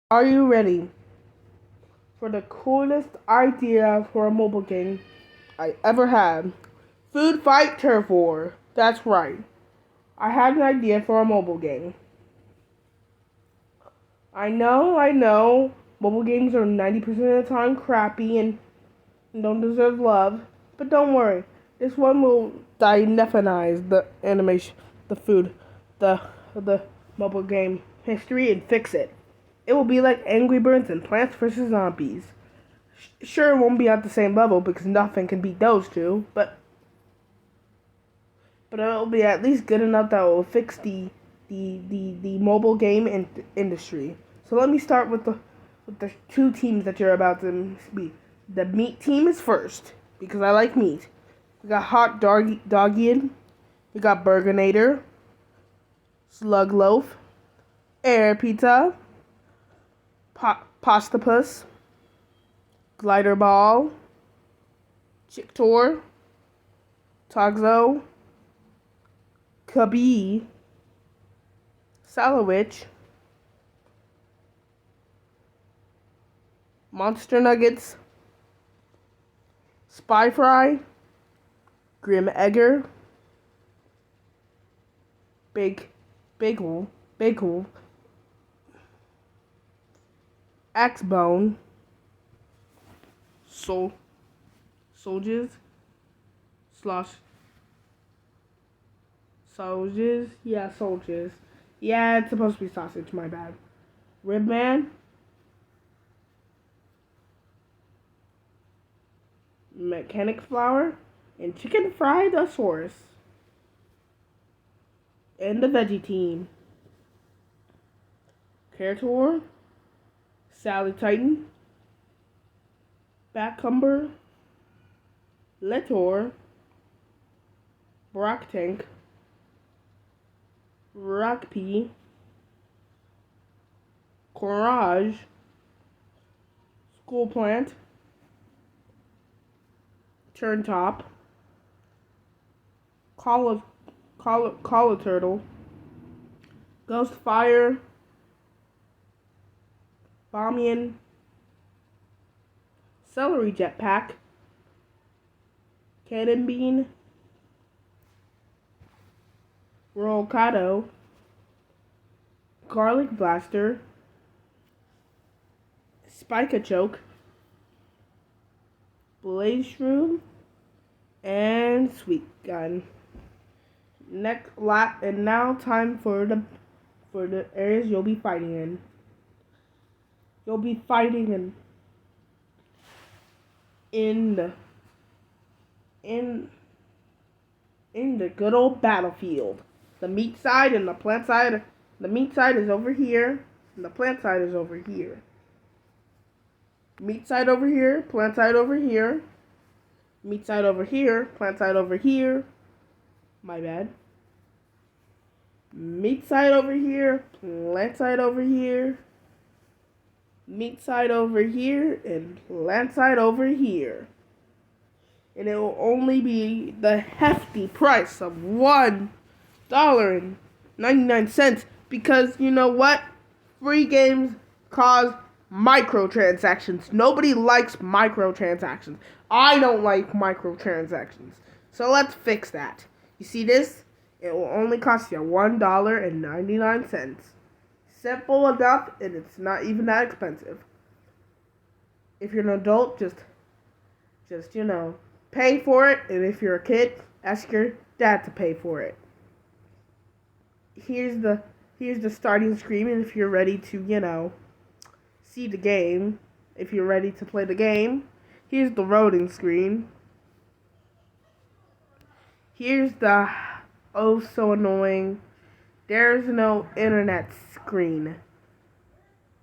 Are you ready for the coolest idea for a mobile game I ever had? Food Fight Turf War. That's right. I had an idea for a mobile game. I know. Mobile games are 90% of the time crappy and don't deserve love. But don't worry. This one will dynamize the animation, the food, the mobile game history and fix it. It will be like Angry Birds and Plants vs. Zombies. Sure, it won't be at the same level because nothing can beat those two, but it'll be at least good enough that it will fix the mobile game industry. So let me start with the two teams that you're about to meet. The meat team is first because I like meat. We got Hot Doggian, we got Burgernator, Slug Loaf, Air Pizza, Pastapus, Glider Ball, Chictor, Togzo, Cubby, Salowich, Monster Nuggets, Spy Fry, Grim Egger, Big Hole, Axe Bone, Soldiers, Slosh, Soldiers, yeah, Soldiers. Yeah, it's supposed to be sausage, my bad. Ribman, Mechanic Flour, and Chicken Fried Asaurus. And the veggie team. Carator, Sally Titan, Backcumber, Letor, Brock Tank, Rockpea, Courage, School Plant, Turn Top, Call a Turtle, Ghost Fire, Bombian, Celery Jetpack, Cannon Bean, Rolcado, Garlic Blaster, Spike-a-Choke, Blaze Shroom, and Sweet Gun. And now time for the areas you'll be fighting in. You'll be fighting in the good old battlefield. The meat side and the plant side. The meat side is over here, and the plant side is over here. Meat side over here, plant side over here. Meat side over here, plant side over here. My bad. Meat side over here, plant side over here. Meat side over here, and plant side over here. And it will only be the hefty price of $1.99 because you know what? Free games cause microtransactions. Nobody likes microtransactions. I don't like microtransactions. So let's fix that. You see this? It will only cost you $1.99. Simple enough, and it's not even that expensive. If you're an adult, just pay for it, and if you're a kid, ask your dad to pay for it. Here's the starting screen, and if you're ready to, see the game, if you're ready to play the game, here's the loading screen. Here's the oh so annoying, there's no internet screen.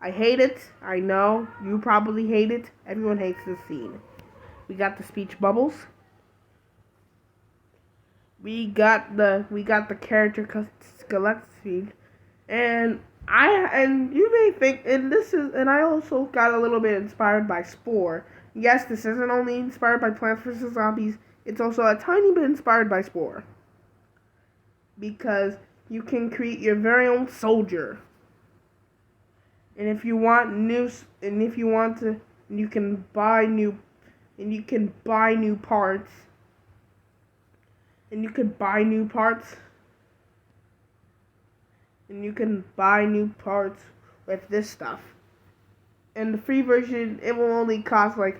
I hate it. I know. You probably hate it. Everyone hates this scene. We got the speech bubbles. We got the character select screen, and you may think, and I also got a little bit inspired by Spore. Yes, this isn't only inspired by Plants vs Zombies. It's also a tiny bit inspired by Spore, because you can create your very own soldier. And if you want to, you can buy new, and you can buy new parts, and you can buy new parts, and you can buy new parts with this stuff. And the free version, it will only cost like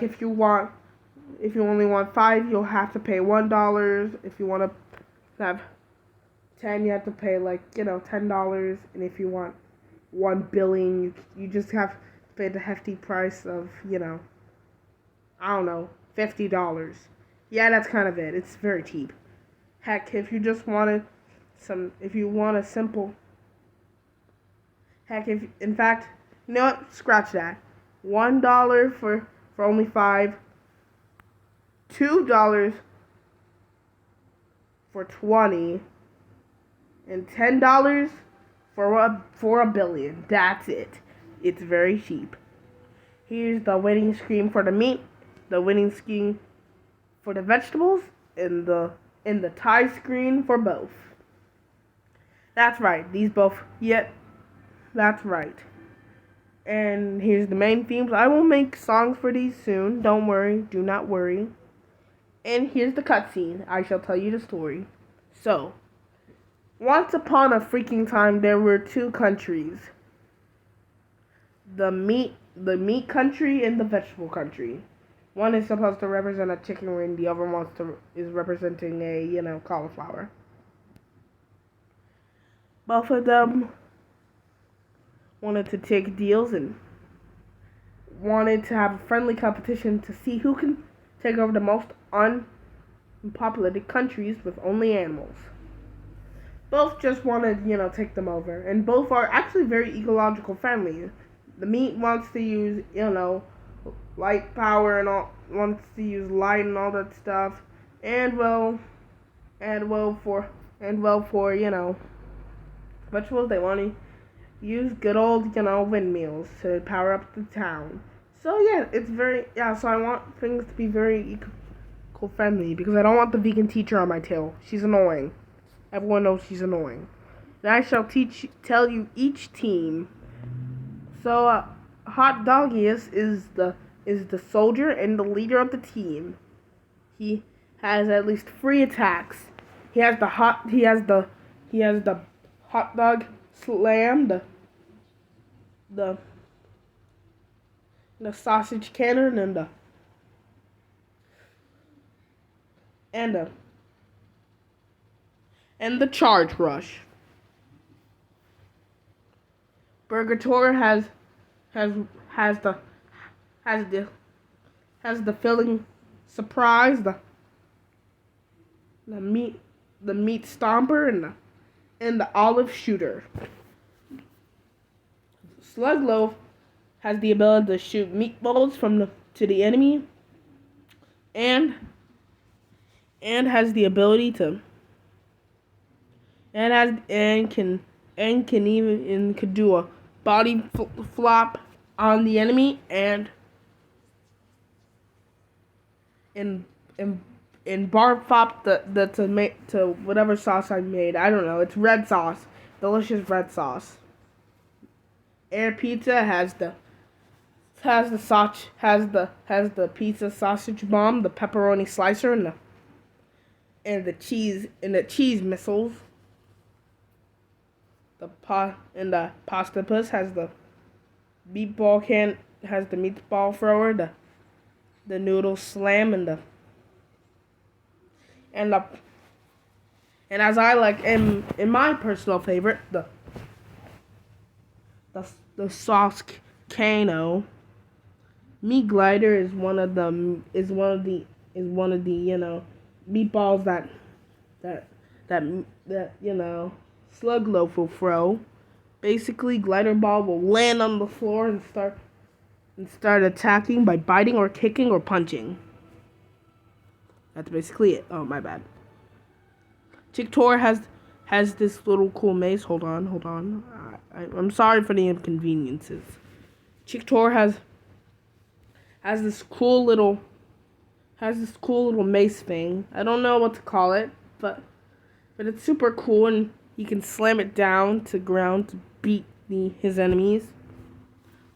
if you only want 5, you'll have to pay $1. If you want to have 10, you have to pay $10. And if you want 1 billion, you just have to pay the hefty price of I don't know, $50. Yeah, that's kind of it. It's very cheap. Heck, if you just wanted if you want a simple, heck, in fact, you know what? Scratch that. $1 for only 5. $2 for 20. And $10 for a billion. That's it. It's very cheap. Here's the winning scheme for the meat, the winning scheme for the vegetables, and the tie screen for both. That's right. These both. Yep. That's right. And here's the main themes. I will make songs for these soon. Don't worry. Do not worry. And here's the cutscene. I shall tell you the story. So, once upon a freaking time, there were 2 countries. The meat country and the vegetable country. One is supposed to represent a chicken wing. The other one is representing a cauliflower. Both of them wanted to take deals and wanted to have a friendly competition to see who can take over the most unpopulated countries with only animals. Both just want to, take them over. And both are actually very ecological friendly. The meat wants to use, light power and all, wants to use light and all that stuff. And for vegetables, they want to use good old, windmills to power up the town. So yeah, so I want things to be very eco-friendly because I don't want the vegan teacher on my tail. She's annoying. Everyone knows she's annoying. And I shall tell you each team. So Hot Doggiest is the soldier and the leader of the team. He has at least 3 attacks. He has the hot dog slam, the sausage cannon, and the charge rush. Burgator has the filling surprise, the meat stomper, and the olive shooter. Slugloaf has the ability to shoot meatballs to the enemy, and has the ability to could do a body flop on the enemy and bar flop to whatever sauce I made. I don't know. It's red sauce, delicious red sauce. Air Pizza has the pizza sausage bomb, the pepperoni slicer, and the cheese missiles. The Pasta Puss has the meatball thrower, the noodle slam, and as I like in my personal favorite, the sauce cano. Meat glider is one of the meatballs that Slugloaf will throw. Basically, glider ball will land on the floor and start attacking by biting or kicking or punching. That's basically it. Oh, my bad. Chictor has this little cool maze. Hold on. I'm sorry for the inconveniences. Chictor has this cool little mace thing. I don't know what to call it, but it's super cool, and he can slam it down to ground to beat his enemies.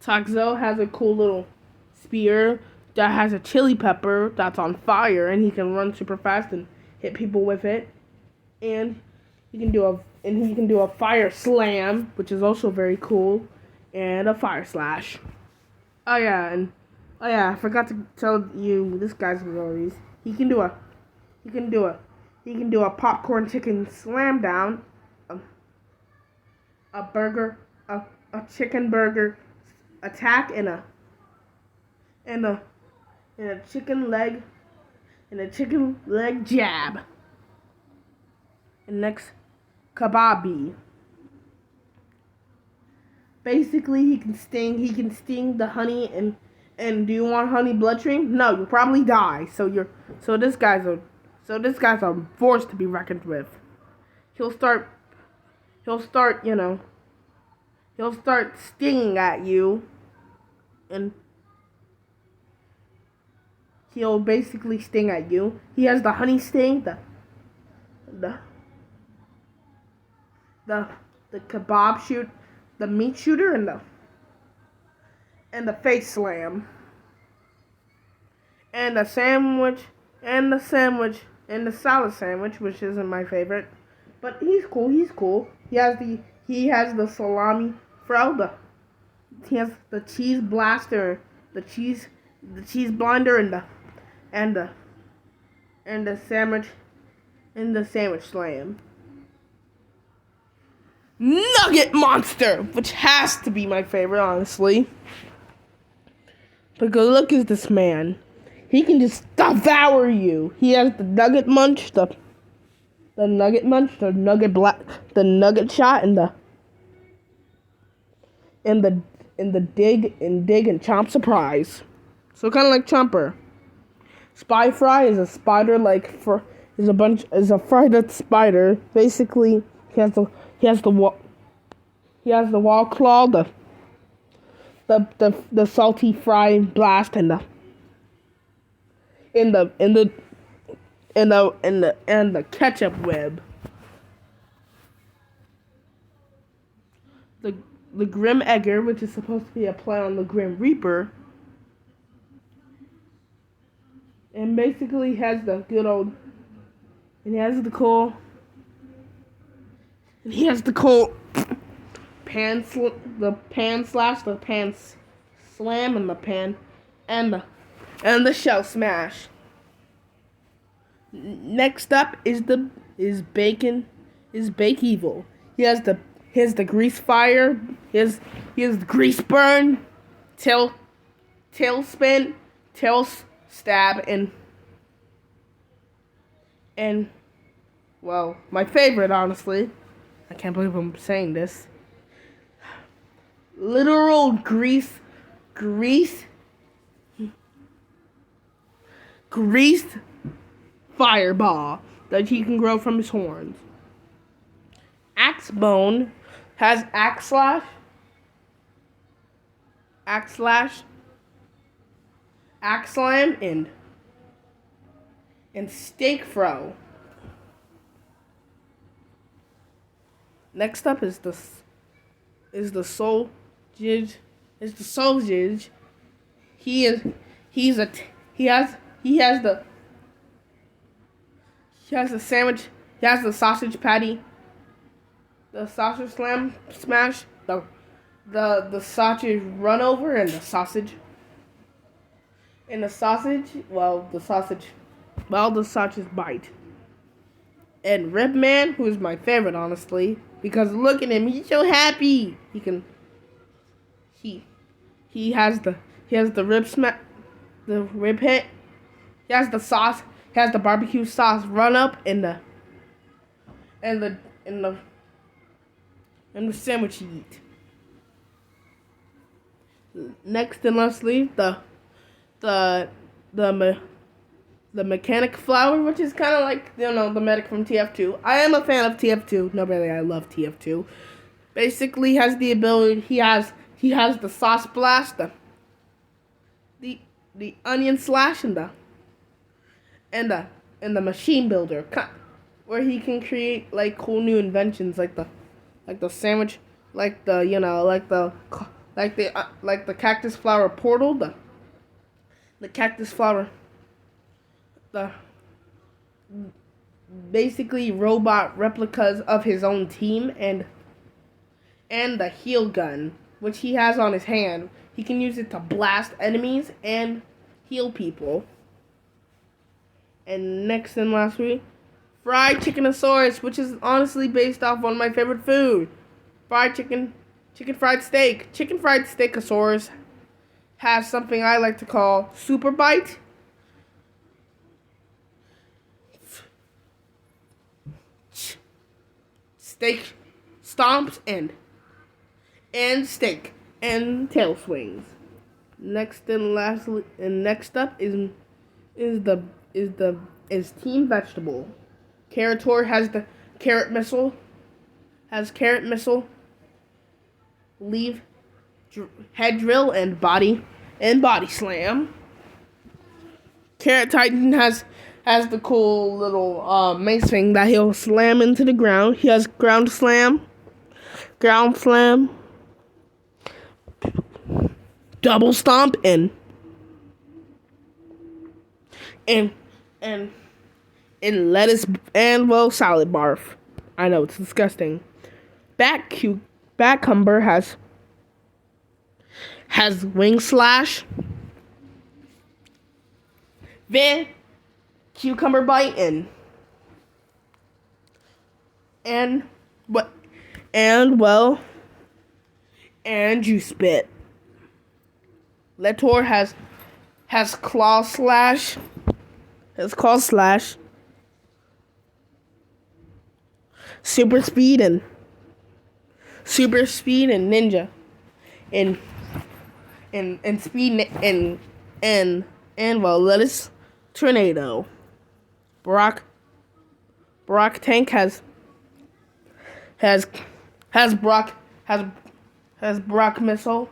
Taxo has a cool little spear that has a chili pepper that's on fire, and he can run super fast and hit people with it. And he can do a fire slam, which is also very cool, and a fire slash. I forgot to tell you this guy's abilities. He can do a popcorn chicken slam down, a burger, a chicken burger attack, and a chicken leg jab. And next, Kababi. Basically, he can sting the honey, and do you want honey bloodstream? No, you'll probably die. So this guy's a force to be reckoned with. He'll start stinging at you, and he'll basically sting at you. He has the honey sting, the kebab shoot, the meat shooter, and the face slam, and the salad sandwich, which isn't my favorite, but he's cool. He has the salami fro, he has the cheese blaster, the cheese blinder, and the sandwich slam. Nugget Monster, which has to be my favorite, honestly. Because look at this man. He can just devour you. He has the nugget munch, the nugget shot, and the dig and chomp surprise. So kind of like Chomper. Spy Fry is a spider is a fried spider. Basically, he has the wall claw, the salty fry blast, and the ketchup web. The Grim Egger, which is supposed to be a play on the Grim Reaper, and basically has the good old, and he has the cool pan slash, the pan slam, and the shell smash. Next up is Bake Evil. He has the grease fire. He has the grease burn, tail spin, tail stab, and well, my favorite, honestly. I can't believe I'm saying this. Literal grease fireball that he can grow from his horns. Axebone has axe slash, axe slam, and steak throw. Next up is the soul jidge. He has the sandwich. He has the sausage patty, the sausage smash, the sausage run over, and the sausage. And the sausage bite. And Ripman, who is my favorite, honestly, because look at him, he's so happy. He has the rib hit. He has the sauce. He has the barbecue sauce run up and the sandwich you eat. Next and lastly, the mechanic flower, which is kind of like, the medic from TF2. I am a fan of TF2. No, really, I love TF2. Basically, has the ability. He has the sauce blast, the onion slash, and the machine builder, where he can create like cool new inventions, like the sandwich, like the like the cactus flower portal, the cactus flower, the basically robot replicas of his own team, and the heal gun, which he has on his hand. He can use it to blast enemies and heal people. And next and last week, fried chickenosaurus, which is honestly based off one of my favorite food. Fried chicken fried steak. Chicken fried steakosaurus has something I like to call super bite. Steak stomps and steak and tail swings. Next up is Team Vegetable. Carrotor has the carrot missile. Leave head drill and body slam. Carrot Titan has the cool little mace thing that he'll slam into the ground. He has ground slam, double stomp, and lettuce and salad barf. I know it's disgusting. Batcumber has wing slash. Then cucumber bite and juice spit. Letor has claw slash. Super speed and ninja and speed and lettuce tornado. Brock Tank has Brock missile,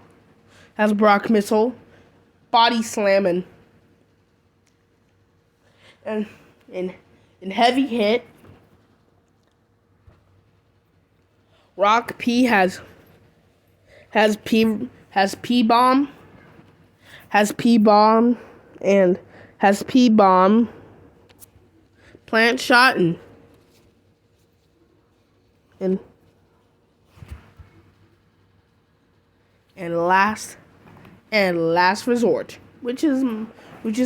body slamming and heavy hit. Rock P has P bomb plant shot and last resort, which is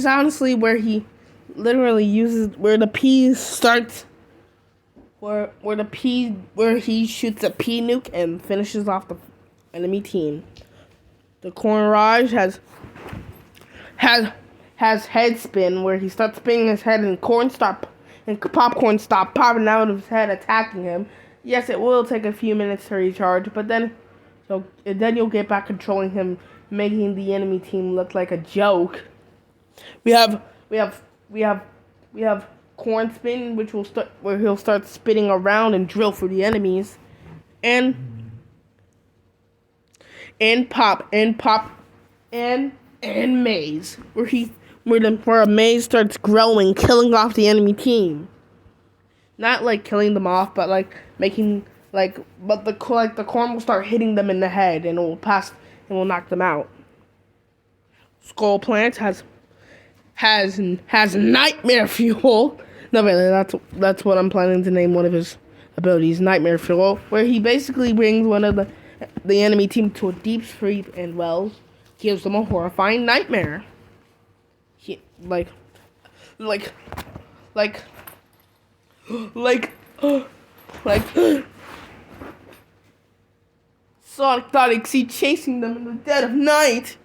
honestly where he literally uses where the P starts. Where he shoots a P nuke and finishes off the enemy team. The Corn Raj has head spin, where he starts spinning his head and popcorn stop popping out of his head, attacking him. Yes, it will take a few minutes to recharge, but then you'll get back controlling him, making the enemy team look like a joke. We have corn spin, where he'll start spinning around and drill for the enemies, and pop and maze, where a maze starts growing, killing off the enemy team. Not like killing them off, but like making but the corn will start hitting them in the head, and it will knock them out. Skull Plant has nightmare fuel. No, really, that's what I'm planning to name one of his abilities, Nightmare Fuel, where he basically brings one of the enemy team to a deep sleep and gives them a horrifying nightmare. Sonic thought he'd see chasing them in the dead of night.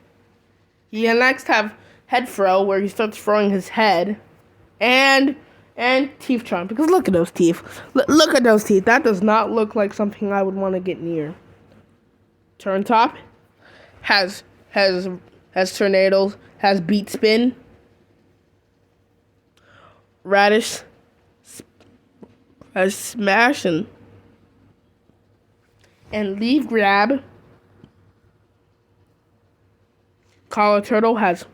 He next have Head Throw, where he starts throwing his head, and Teeth Charm, because look at those teeth. Look at those teeth. That does not look like something I would want to get near. Turn Top has tornadoes, has beat spin. Radish has smash and leaf grab. Collar Turtle has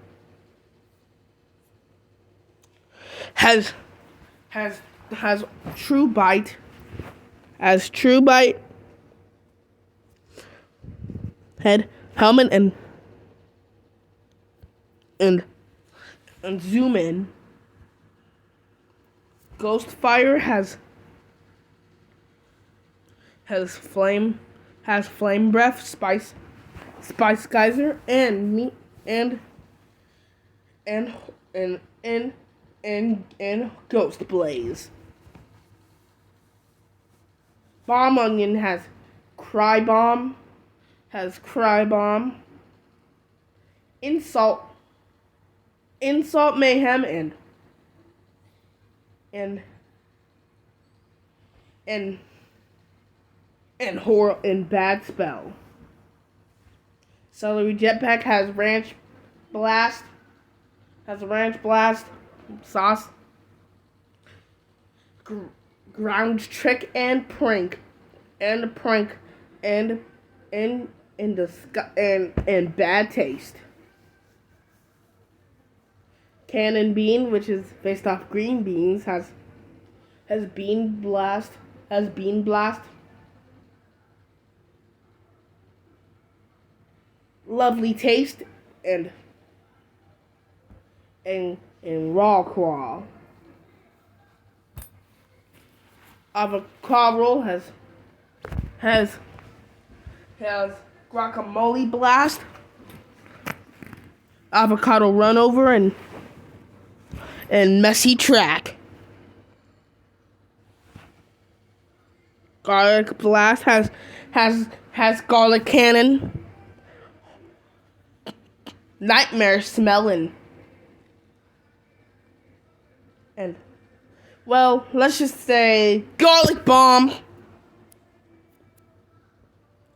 true bite. Head helmet and zoom in. Ghostfire has flame breath, spice geyser, and meat and ghost blaze. Bomb onion has cry bomb, insult mayhem, and horror and bad spell. Celery jetpack has ranch blast sauce, ground trick and prank and bad taste. Cannon bean, which is based off green beans, has bean blast. Lovely taste and raw crawl. Avocado roll has guacamole blast, avocado run over, and messy track. Garlic blast has garlic cannon, nightmare smelling, and well, let's just say garlic bomb.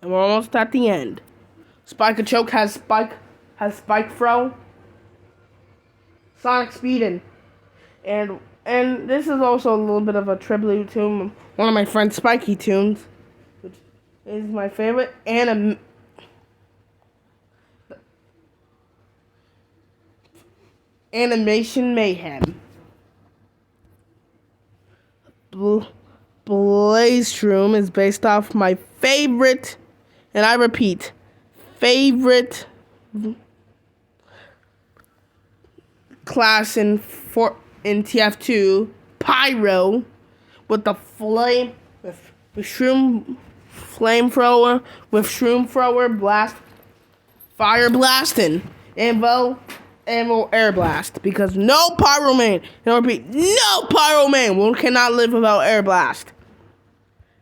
And we're almost at the end. Spike a choke has spike throw, sonic speed, and this is also a little bit of a tribute to one of my friend's Spiky tunes, which is my favorite animation mayhem. Blazeshroom is based off my favorite, and I repeat, favorite class in TF2, Pyro, with the shroom blast, fire blasting, and air blast, because no pyro man, and I repeat, no pyro man, one cannot live without air blast.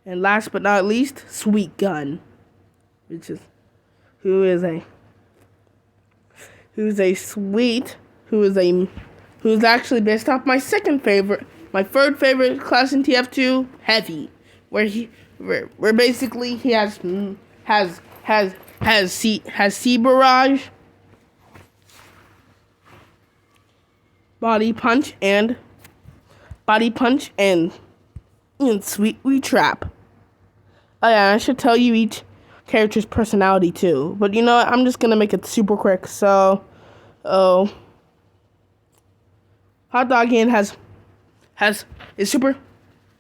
And last but not least, Sweet Gun, who's actually based off my third favorite class in TF2, Heavy, where basically he has sea barrage, body punch and sweet trap. Oh yeah, I should tell you each character's personality too. But you know what? I'm just gonna make it super quick. So, Hot Dog Ian is super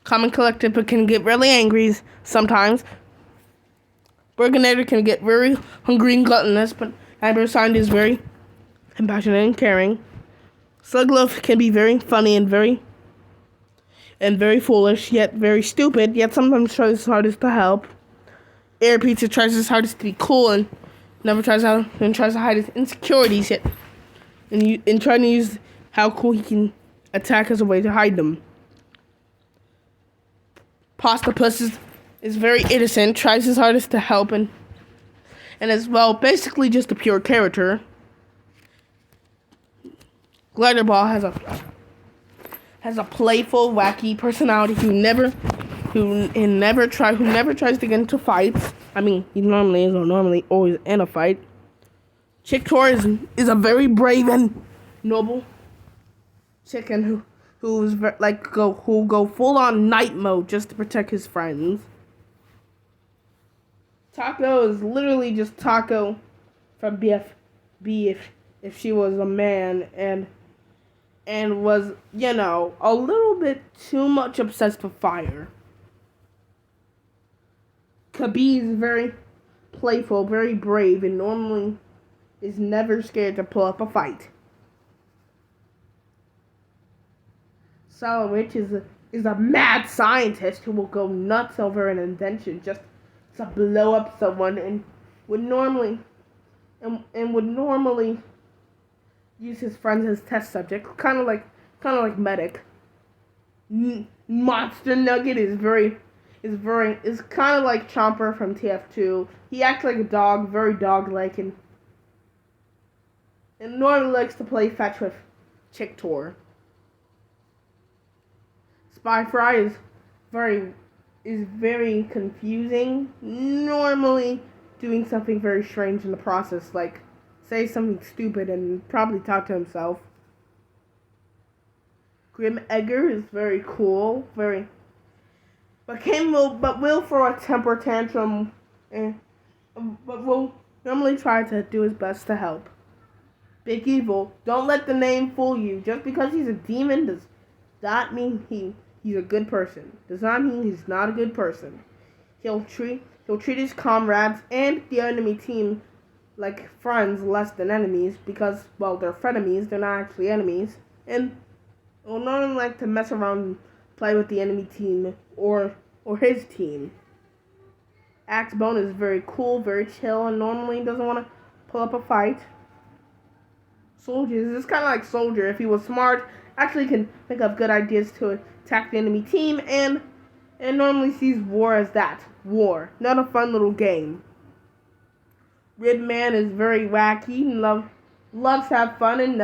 calm and collected, but can get really angry sometimes. Burgonator can get very hungry and gluttonous, but Ambersand is very compassionate and caring. Slugloaf can be very funny and very foolish, yet very stupid, yet sometimes tries his hardest to help. Air Pizza tries his hardest to be cool and tries to hide his insecurities, yet and trying to use how cool he can attack as a way to hide them. Pasta Puss is very innocent, tries his hardest to help, and as well, basically just a pure character. Glider Ball has a playful, wacky personality who never tries to get into fights. I mean, he normally always in a fight. Chick Tor is a very brave and noble chicken who go full on night mode just to protect his friends. Taco is literally just Taco from BFB if she was a man and was, a little bit too much obsessed with fire. Kabi is very playful, very brave, and normally is never scared to pull up a fight. Salowich is a mad scientist who will go nuts over an invention just to blow up someone, and would normally use his friends as test subjects, kind of like Medic. Monster Nugget is kind of like Chomper from TF2. He acts like a dog, very dog-like, and normally likes to play fetch with Chick Tor. Spy Fry is very confusing, normally doing something very strange in the process, like say something stupid and probably talk to himself. Grim Egger is very cool, but will throw a temper tantrum, but will normally try to do his best to help. Big Evil, don't let the name fool you. Just because he's a demon does not mean he's a good person. Does not mean he's not a good person. He'll treat his comrades and the enemy team like friends less than enemies, because, well, they're frenemies, they're not actually enemies, and will normally like to mess around and play with the enemy team or his team. Axebone is very cool, very chill, and normally doesn't want to pull up a fight. Soldier is kind of like Soldier. If he was smart, actually can think of good ideas to attack the enemy team, and normally sees war as that. War, not a fun little game. Ribman is very wacky and loves to have fun and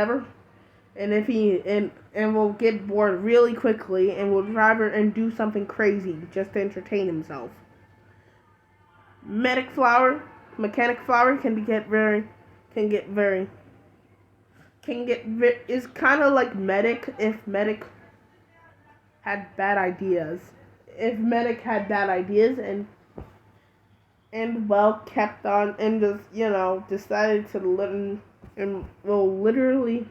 will get bored really quickly and will drive her and do something crazy just to entertain himself. Mechanic Flower is kind of like Medic if Medic had bad ideas. If Medic had bad ideas and well kept on and just decided to live and will literally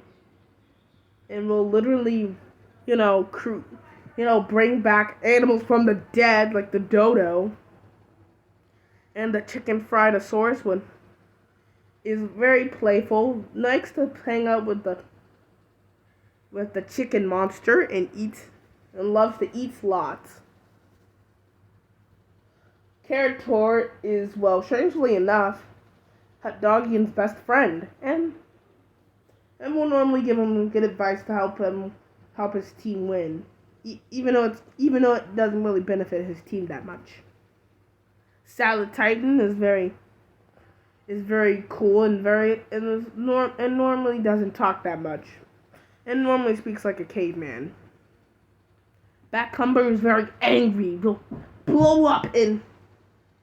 bring back animals from the dead, like the dodo. And the chicken fried-osaurus one is very playful, likes to hang out with the chicken monster and loves to eat lots. Carrot Tor is, well, strangely enough, Doggian's best friend, and will normally give him good advice to help his team win, even though it doesn't really benefit his team that much. Salad Titan is very cool and normally doesn't talk that much, and normally speaks like a caveman. Backcumber is very angry, will blow up in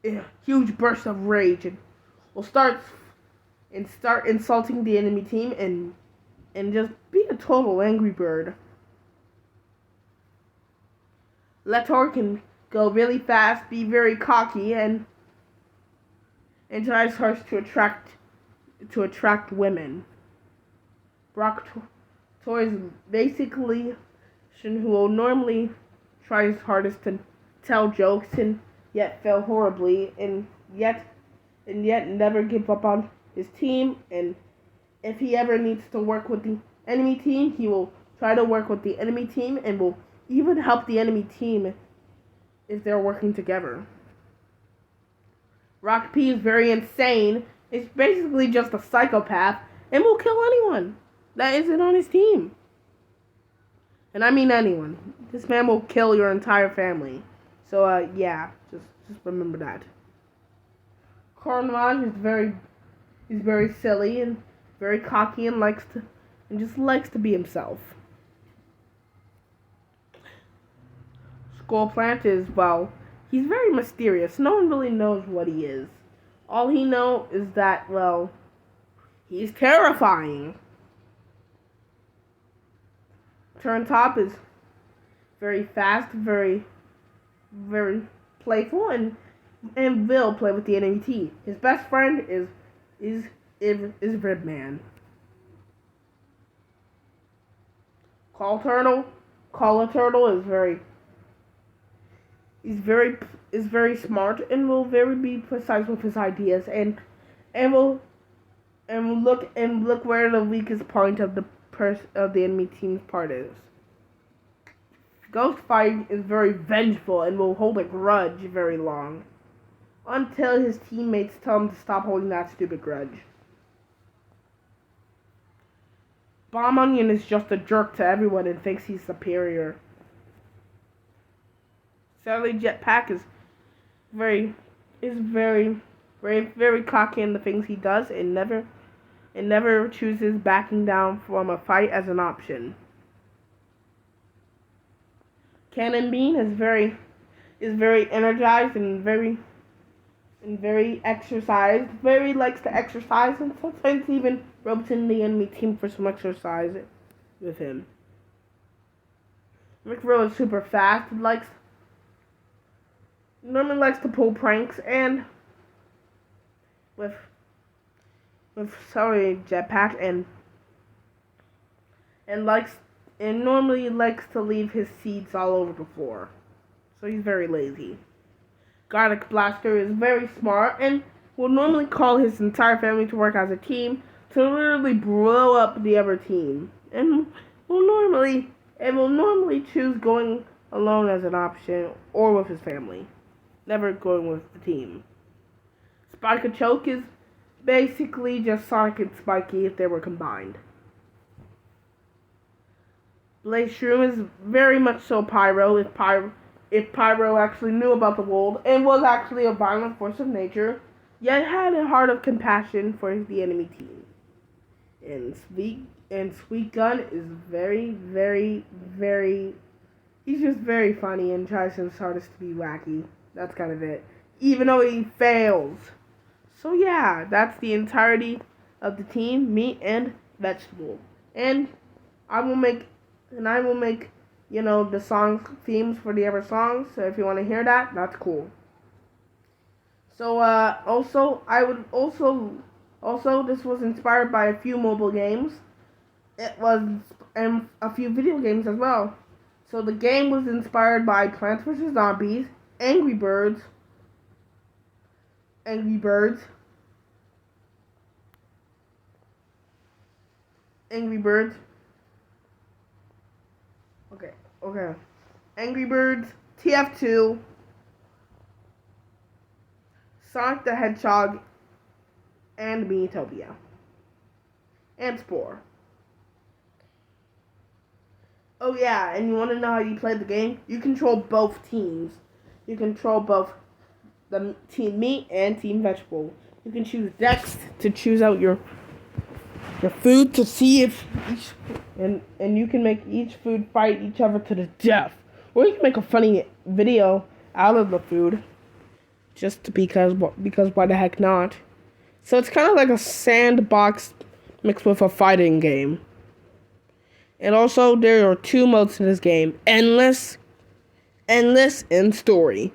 a huge burst of rage, and will start insulting the enemy team and just be a total angry bird. Letor can go really fast, be very cocky, and tries hard to attract women. Brock Toy is basically who will normally try his hardest to tell jokes and yet fail horribly, and yet never give up on his team, and if he ever needs to work with the enemy team, he will try to work with the enemy team and will even help the enemy team if they're working together. Rock P is very insane. It's basically just a psychopath and will kill anyone that isn't on his team. And I mean anyone. This man will kill your entire family. So yeah, just remember that. Carnage is very silly and very cocky and just likes to be himself. Skullplant is, well, he's very mysterious. No one really knows what he is. All he knows is that, well, he's terrifying. Turntop is very fast, very playful, and will play with the enemy team. His best friend is Ribman. Call a Turtle is very He's very smart and will very be precise with his ideas and will look where the weakest point of the enemy team's part is. Ghost Fight is very vengeful and will hold a grudge very long until his teammates tell him to stop holding that stupid grudge. Bomb Onion is just a jerk to everyone and thinks he's superior. Sadly, Jetpack is very cocky in the things he does and never chooses backing down from a fight as an option. Cannon Bean is very energized and very exercised. Very likes to exercise and sometimes even ropes in the enemy team for some exercise with him. McRill is super fast and normally likes to pull pranks and with Jetpack and normally likes to leave his seeds all over the floor. So he's very lazy. Garlic Blaster is very smart and will normally call his entire family to work as a team to literally blow up the other team. And will normally choose going alone as an option or with his family. Never going with the team. Spike-a-Choke is basically just Sonic and Spikey if they were combined. Blaze Shroom is very much so Pyro if Pyro actually knew about the world and was actually a violent force of nature, yet had a heart of compassion for the enemy team. And Sweet Gun is he's just very funny and tries his hardest to be wacky. That's kind of it. Even though he fails. So yeah, that's the entirety of the team, meat and vegetable. And I will make the song themes for the other songs. So if you want to hear that, that's cool. So this was inspired by a few mobile games. It was a few video games as well. So the game was inspired by Plants vs. Zombies, Angry Birds. Okay. Angry Birds, TF2, Sonic the Hedgehog, and Miitopia. And Spore. Oh yeah, and you want to know how you play the game? You control both teams. You control both the Team Meat and Team Vegetable. You can choose Dex to choose out your food to see if and you can make each food fight each other to the death. Or you can make a funny video out of the food. Just because why the heck not? So it's kind of like a sandbox mixed with a fighting game. And also there are two modes in this game. Endless, and story.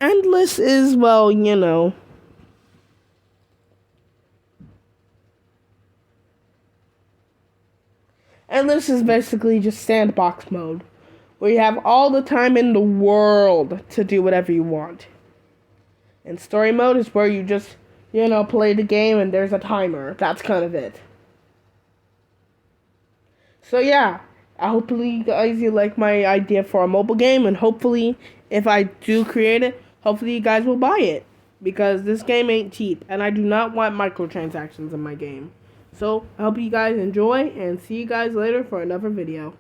Endless is, well, Endless is basically just sandbox mode, where you have all the time in the world to do whatever you want. And story mode is where you just, play the game and there's a timer. That's kind of it. So yeah, hopefully guys you like my idea for a mobile game, and hopefully if I do create it, hopefully you guys will buy it. Because this game ain't cheap, and I do not want microtransactions in my game. So, I hope you guys enjoy, and see you guys later for another video.